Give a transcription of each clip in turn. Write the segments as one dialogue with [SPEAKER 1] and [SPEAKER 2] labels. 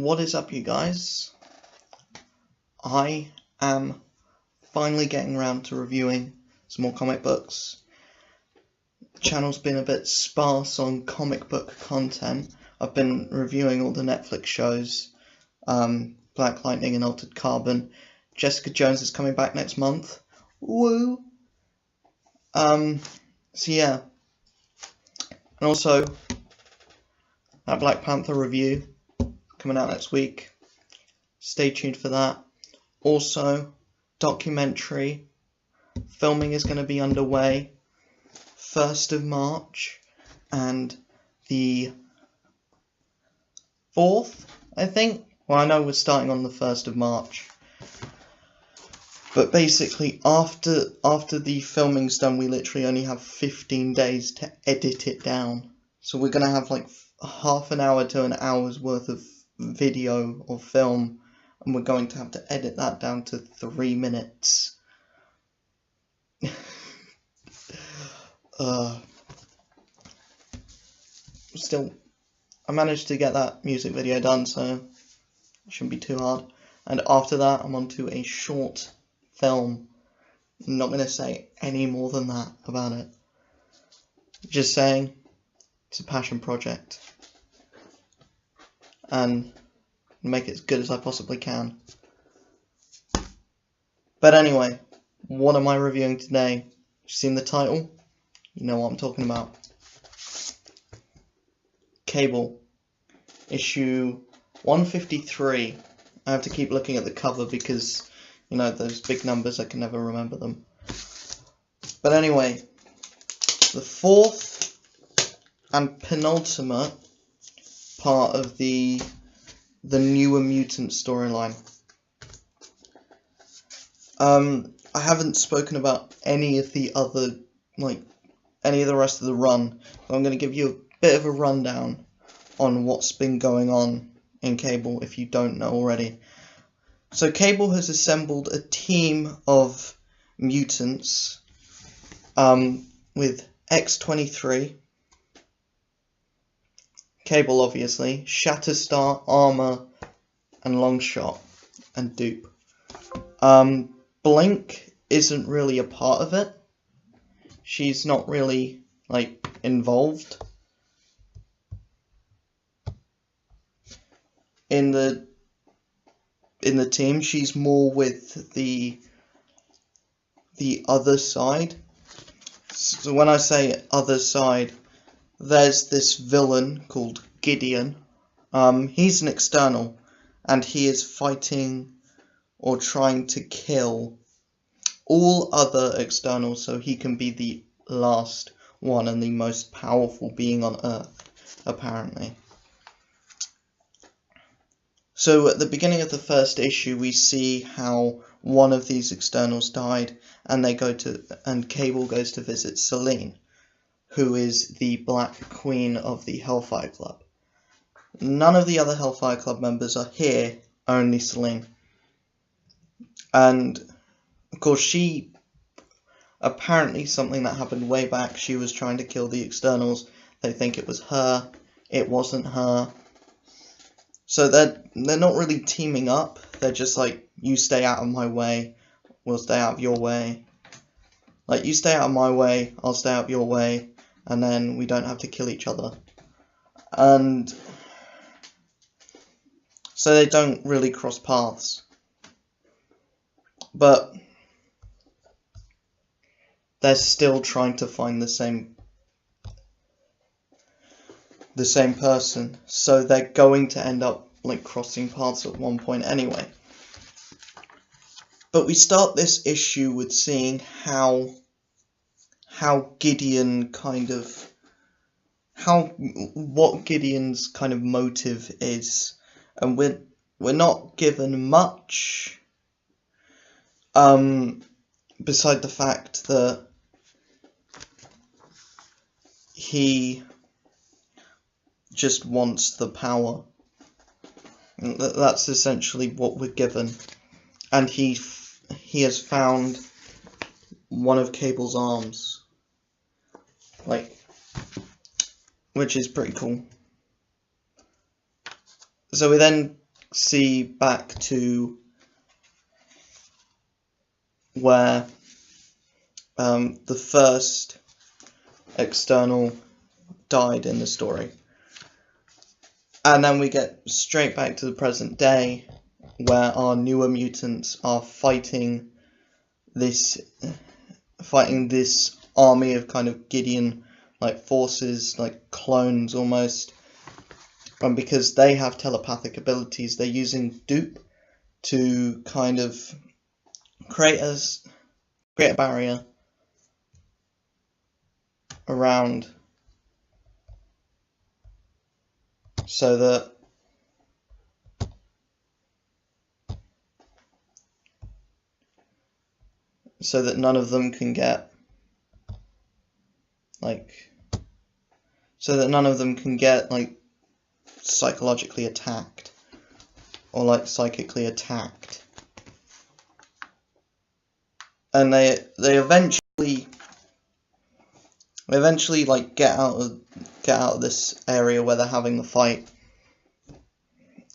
[SPEAKER 1] What is up, you guys? I am finally getting around to reviewing some more comic books. The channel's been a bit sparse on comic book content. I've been reviewing all the Netflix shows, Black Lightning and Altered Carbon. Jessica Jones is coming back next month. Woo! So yeah. And also, that Black Panther review coming out next week. Stay tuned for that. Also, documentary filming is going to be underway 1st of March and the 4th, I think. Well, I know we're starting on the 1st of March. But basically, after the filming's done, we literally only have 15 days to edit it down. So we're going to have like half an hour to an hour's worth of video or film, and we're going to have to edit that down to 3 minutes. Still, I managed to get that music video done, so it shouldn't be too hard. And after that, I'm on to a short film. I'm not going to say any more than that about it. Just saying, it's a passion project. And make it as good as I possibly can. But anyway, what am I reviewing today? You've seen the title? You know what I'm talking about. Cable. Issue 153. I have to keep looking at the cover because, you know, those big numbers, I can never remember them. But anyway, the 4th and penultimate part of the Newer Mutant storyline. I haven't spoken about any of the rest of the run, so I'm going to give you a bit of a rundown on what's been going on in Cable if you don't know already. So Cable has assembled a team of mutants with X-23, Cable obviously, Shatterstar, Armor, and Longshot, and Dupe. Blink isn't really a part of it. She's not really, like, involved. In the team, she's more with the other side. So when I say other side, there's this villain called Gideon. He's an external, and he is fighting or trying to kill all other externals so he can be the last one and the most powerful being on Earth, apparently. So at the beginning of the first issue, we see how one of these externals died, and Cable goes to visit Selene, who is the Black Queen of the Hellfire Club. None of the other Hellfire Club members are here, only Selene. And, of course, she, apparently something that happened way back, she was trying to kill the externals. They think it was her. It wasn't her. So they're not really teaming up. They're just like, you stay out of my way, we'll stay out of your way. Like, you stay out of my way, I'll stay out of your way. And then we don't have to kill each other. And so they don't really cross paths. But they're still trying to find the same person. So they're going to end up like crossing paths at one point anyway. But we start this issue with seeing how Gideon what Gideon's kind of motive is, and we're not given much beside the fact that he just wants the power. And that's essentially what we're given, and he has found one of Cable's arms, which is pretty cool. So we then see back to where the first external died in the story. And then we get straight back to the present day, where our newer mutants are fighting this army of kind of Gideon like forces, like clones almost. And because they have telepathic abilities, they're using dupe to kind of create a barrier around, so that none of them can get psychologically attacked or like psychically attacked. And they eventually like get out of this area where they're having the fight,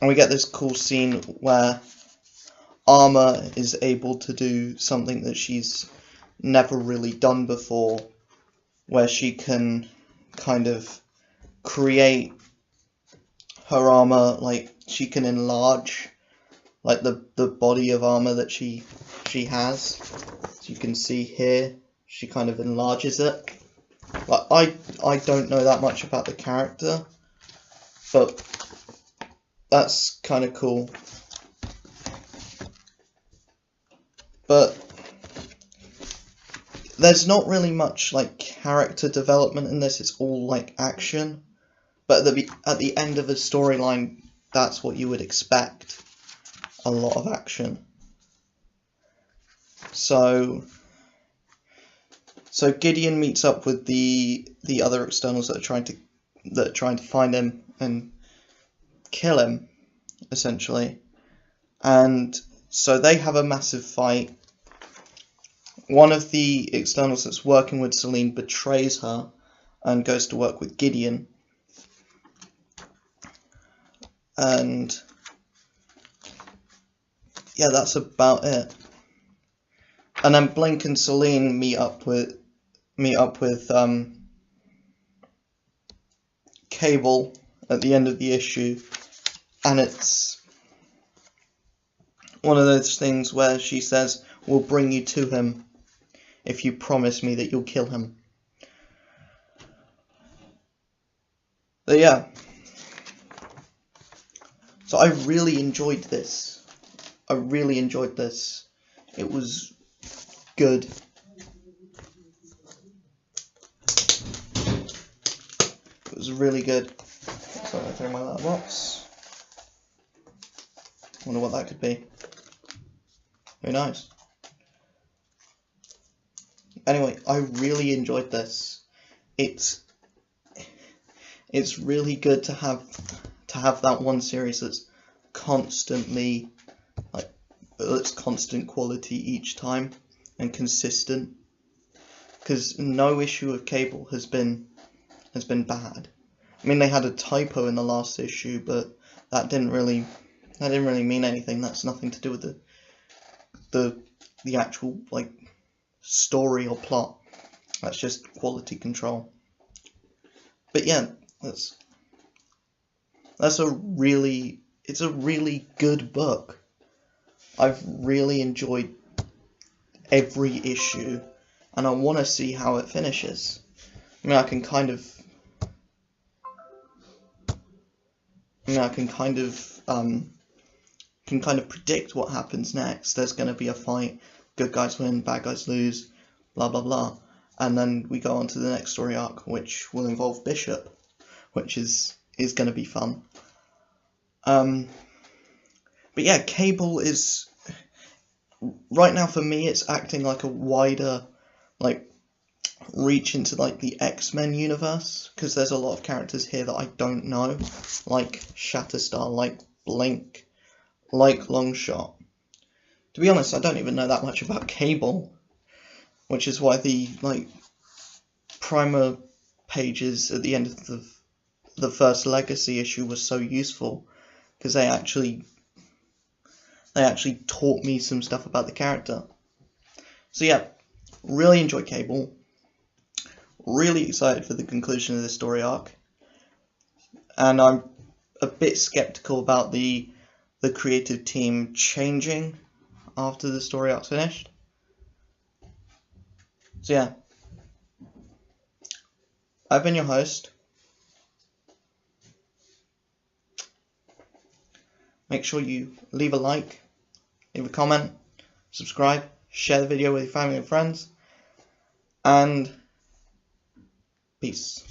[SPEAKER 1] and we get this cool scene where Armor is able to do something that she's never really done before, where she can kind of create her armor, like she can enlarge like the body of armor that she has. So you can see here, she kind of enlarges it. Like I don't know that much about the character, but that's kind of cool. But there's not really much like character development in this. It's all like action. But at the end of a storyline, that's what you would expect. A lot of action. So Gideon meets up with the other externals that are trying to find him and kill him, essentially. And so they have a massive fight. One of the externals that's working with Selene betrays her and goes to work with Gideon. And yeah, that's about it. And then Blink and Selene meet up with Cable at the end of the issue, and it's one of those things where she says, "We'll bring you to him if you promise me that you'll kill him." But yeah, so I really enjoyed this. It was good. It was really good. So I'm throwing my letterbox. Wonder what that could be. Who knows? Anyway, I really enjoyed this. It's really good to have that one series that's constantly it's constant quality each time and consistent. Because no issue of Cable has been bad. I mean, they had a typo in the last issue, but that didn't really mean anything. That's nothing to do with the actual like story or plot. That's just quality control. But yeah, it's a really good book. I've really enjoyed every issue, and I want to see how it finishes. I mean, I can kind of predict what happens next. There's going to be a fight, good guys win, bad guys lose, blah blah blah, and then we go on to the next story arc, which will involve Bishop, which is going to be fun. But yeah, Cable is right now for me. It's acting like a wider reach into like the X-Men universe, because there's a lot of characters here that I don't know, like Shatterstar, like Blink, like Longshot. To be honest, I don't even know that much about Cable, which is why the primer pages at the end of the first Legacy issue was so useful, because they actually they actually taught me some stuff about the character. So yeah, really enjoyed Cable. Really excited for the conclusion of this story arc. And I'm a bit skeptical about the creative team changing after the story arc's finished. So yeah, I've been your host. Make sure you leave a like, leave a comment, subscribe, share the video with your family and friends, and peace.